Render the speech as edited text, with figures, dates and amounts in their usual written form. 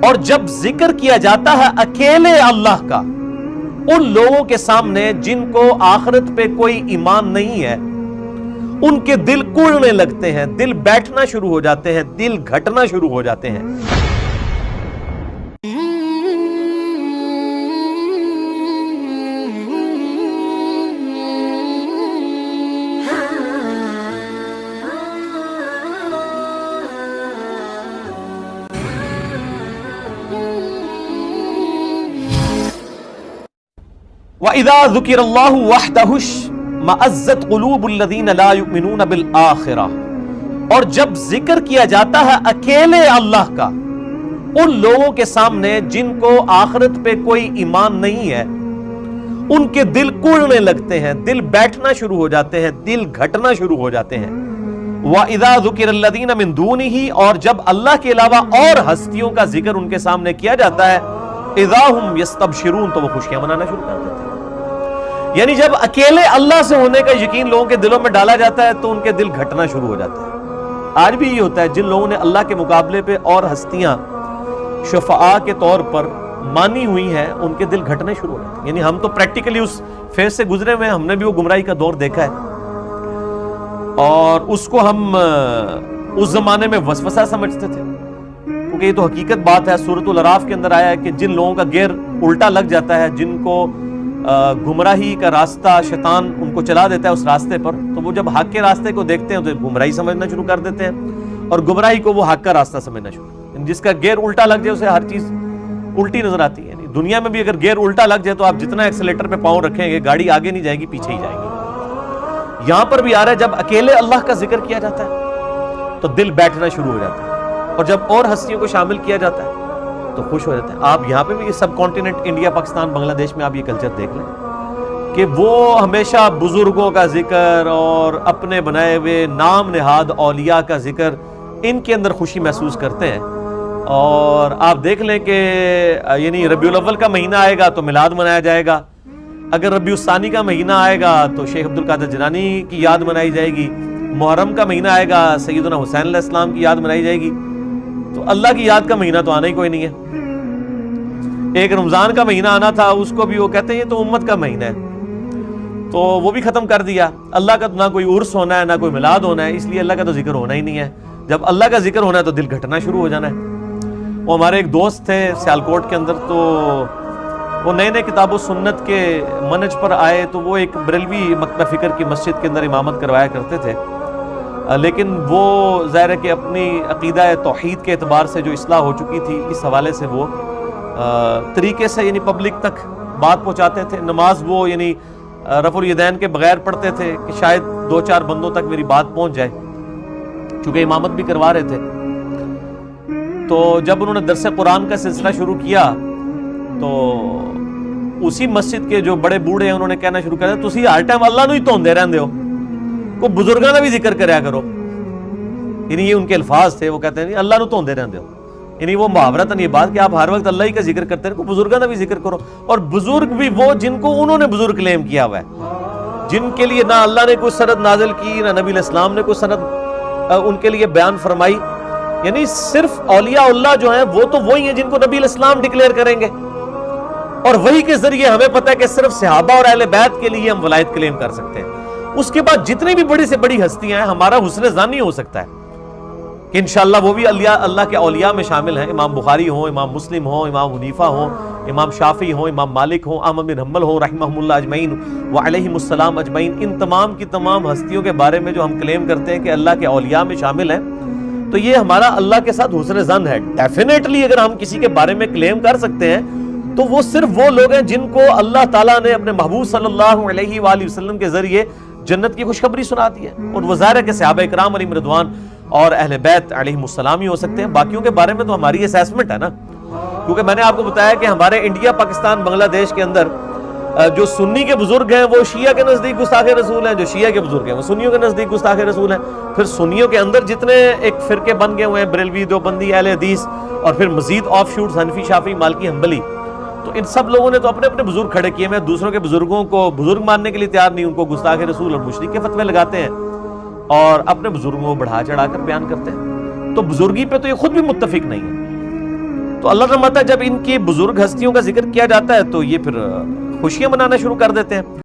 اور جب ذکر کیا جاتا ہے اکیلے اللہ کا ان لوگوں کے سامنے جن کو آخرت پہ کوئی ایمان نہیں ہے، ان کے دل کڑنے لگتے ہیں، دل بیٹھنا شروع ہو جاتے ہیں، دل گھٹنا شروع ہو جاتے ہیں۔ وَإِذَا ذُكِرَ اللَّهُ وَحْدَهُ اشْمَأَزَّتْ قُلُوبُ الَّذِينَ لَا يُؤْمِنُونَ بِالْآخِرَةِ، اور جب ذکر کیا جاتا ہے اکیلے اللہ کا ان لوگوں کے سامنے جن کو آخرت پہ کوئی ایمان نہیں ہے، ان کے دل کڑنے لگتے ہیں، دل بیٹھنا شروع ہو جاتے ہیں، دل گھٹنا شروع ہو جاتے ہیں۔ وَإِذَا ذُكِرَ الَّذِينَ مِن دُونِهِ، اور جب اللہ کے علاوہ اور ہستیوں کا ذکر ان کے سامنے کیا جاتا ہے، اِذَا هُمْ يَسْتَبْشِرُونَ، تو وہ خوشیاں منانا شروع کر دیتے ہیں۔ یعنی جب اکیلے اللہ سے ہونے کا یقین لوگوں کے دلوں میں ڈالا جاتا ہے تو ان کے دل گھٹنا شروع ہو جاتا ہے۔ آج بھی یہ ہوتا ہے، جن لوگوں نے اللہ کے مقابلے پہ اور ہستیاں شفعاء کے طور پر مانی ہوئی ہیں، ان کے دل گھٹنے شروع ہو جاتے ہیں۔ یعنی ہم تو پریکٹیکلی اس فیز سے گزرے ہوئے ہیں، ہم نے بھی وہ گمراہی کا دور دیکھا ہے، اور اس کو ہم اس زمانے میں وسوسہ سمجھتے تھے، کیونکہ یہ تو حقیقت بات ہے۔ سورۃ الاعراف کے اندر آیا ہے کہ جن لوگوں کا گیئر الٹا لگ جاتا ہے، جن کو گمراہی کا راستہ شیطان ان کو چلا دیتا ہے اس راستے پر، تو وہ جب حق کے راستے کو دیکھتے ہیں تو گمراہی سمجھنا شروع کر دیتے ہیں، اور گمراہی کو وہ حق کا راستہ سمجھنا شروع کرتے ہیں۔ جس کا گیئر الٹا لگ جائے اسے ہر چیز الٹی نظر آتی ہے۔ یعنی دنیا میں بھی اگر گیئر الٹا لگ جائے تو آپ جتنا ایکسیلیٹر پہ پاؤں رکھیں گے گاڑی آگے نہیں جائے گی، پیچھے ہی جائے گی۔ یہاں پر بھی آ رہا ہے جب اکیلے اللہ کا ذکر کیا جاتا ہے تو دل بیٹھنا شروع ہو جاتا ہے، اور جب اور ہستیوں کو شامل کیا جاتا ہے تو خوش ہو جاتے ہیں۔ آپ یہاں پہ بھی یہ سب کانٹیننٹ انڈیا، پاکستان، بنگلہ دیش میں آپ یہ کلچر دیکھ لیں کہ وہ ہمیشہ بزرگوں کا ذکر اور اپنے بنائے ہوئے نام نہاد اولیاء کا ذکر، ان کے اندر خوشی محسوس کرتے ہیں۔ اور آپ دیکھ لیں کہ یعنی ربیع الاول کا مہینہ آئے گا تو میلاد منایا جائے گا، اگر ربیع الثانی کا مہینہ آئے گا تو شیخ عبد القادر جیلانی کی یاد منائی جائے گی، محرم کا مہینہ آئے گا سیدنا حسین علیہ السلام کی یاد منائی جائے گی۔ تو اللہ کی یاد کا مہینہ تو آنا ہی کوئی نہیں ہے۔ ایک رمضان کا مہینہ آنا تھا، اس کو بھی وہ کہتے ہیں یہ تو امت کا مہینہ ہے، تو وہ بھی ختم کر دیا۔ اللہ کا نہ کوئی عرس ہونا ہے نہ کوئی میلاد ہونا ہے، اس لیے اللہ کا تو ذکر ہونا ہی نہیں ہے۔ جب اللہ کا ذکر ہونا ہے تو دل گھٹنا شروع ہو جانا ہے۔ وہ ہمارے ایک دوست تھے سیالکوٹ کے اندر، تو وہ نئے نئے کتاب و سنت کے منہج پر آئے، تو وہ ایک بریلوی مکتبہ فکر کی مسجد کے اندر امامت کروایا کرتے تھے، لیکن وہ ظاہر ہے کہ اپنی عقیدہ توحید کے اعتبار سے جو اصلاح ہو چکی تھی، اس حوالے سے وہ طریقے سے یعنی پبلک تک بات پہنچاتے تھے۔ نماز وہ یعنی رفع الیدین کے بغیر پڑھتے تھے کہ شاید 2-4 بندوں تک میری بات پہنچ جائے، چونکہ امامت بھی کروا رہے تھے۔ تو جب انہوں نے درس قرآن کا سلسلہ شروع کیا تو اسی مسجد کے جو بڑے بوڑھے ہیں انہوں نے کہنا شروع کر دیا، تسی ہر ٹائم اللہ نو ہی توندے رہندے ہو، کوئی بزرگاں دا بھی ذکر کریا کرو۔ یعنی یہ ان کے الفاظ تھے، وہ کہتے ہیں اللہ نو توندے رہندے ہو، یعنی وہ محاورتاً یہ بات کہ آپ ہر وقت اللہ ہی کا ذکر کرتے ہیں، کوئی بزرگاں دا بھی ذکر کرو۔ اور بزرگ بھی وہ جن کو انہوں نے بزرگ کلیم کیا ہوا ہے، جن کے لیے نہ اللہ نے کوئی سند نازل کی، نہ نبی علیہ السلام نے کوئی سند ان کے لیے بیان فرمائی۔ یعنی صرف اولیاء اللہ جو ہیں وہ تو وہی ہیں جن کو نبی علیہ السلام ڈکلیئر کریں گے، اور وہی کے ذریعے ہمیں پتہ ہے کہ صرف صحابہ اور اہل بیت کے لیے ہم ولایت کلیم کر سکتے ہیں۔ اس کے بعد جتنی بھی بڑی سے بڑی ہستیاں ہیں، ہمارا حسن ظن نہیں ہو سکتا ہے کہ انشاءاللہ وہ بھی اللہ کے اولیاء میں شامل ہیں۔ امام بخاری ہوں، امام مسلم ہوں، امام حنیفہ ہوں، امام شافعی ہوں، امام مالک ہوں، احمد بن حنبل ہوں رحمہم اللہ اجمعین وعلیہم السلام اجمعین، ان تمام کی تمام ہستیوں کے بارے میں جو ہم کلیم کرتے ہیں کہ اللہ کے اولیاء میں شامل ہیں، تو یہ ہمارا اللہ کے ساتھ حسن ظن ہے۔ ڈیفینیٹلی اگر ہم کسی کے بارے میں کلیم کر سکتے ہیں تو وہ صرف وہ لوگ ہیں جن کو اللہ تعالیٰ نے اپنے محبوب صلی اللہ علیہ وآلہ وسلم کے ذریعے جنت کی خوشخبری سنا دی ہے، اور وہ ظاہر ہے کہ صحابہ کرام علیہم رضوان اور اہل بیت علیہم السلام ہی ہو سکتے ہیں۔ باقیوں کے بارے میں تو ہماری اسیسمنٹ ہے نا، کیونکہ میں نے آپ کو بتایا کہ ہمارے انڈیا، پاکستان، بنگلہ دیش کے اندر جو سنی کے بزرگ ہیں وہ شیعہ کے نزدیک گستاخ رسول ہیں، جو شیعہ کے بزرگ ہیں وہ سنیوں کے نزدیک گستاخ رسول ہیں۔ پھر سنیوں کے اندر جتنے ایک فرقے بن گئے ہوئے ہیں، بریلوی، دیوبندی، اہل حدیث، اور پھر مزید آف شوٹس حنفی، شافعی، مالکی، حنبلی، تو ان سب لوگوں نے تو اپنے اپنے بزرگ کھڑے کیے ہیں، دوسروں کے بزرگوں کو بزرگ ماننے کے لیے تیار نہیں، ان کو گستاخ رسول اور مشرک کے فتوے لگاتے ہیں، اور اپنے بزرگوں کو بڑھا چڑھا کر بیان کرتے ہیں۔ تو بزرگی پہ تو یہ خود بھی متفق نہیں ہے، تو اللہ فرماتا ہے جب ان کی بزرگ ہستیوں کا ذکر کیا جاتا ہے تو یہ پھر خوشیاں منانا شروع کر دیتے ہیں.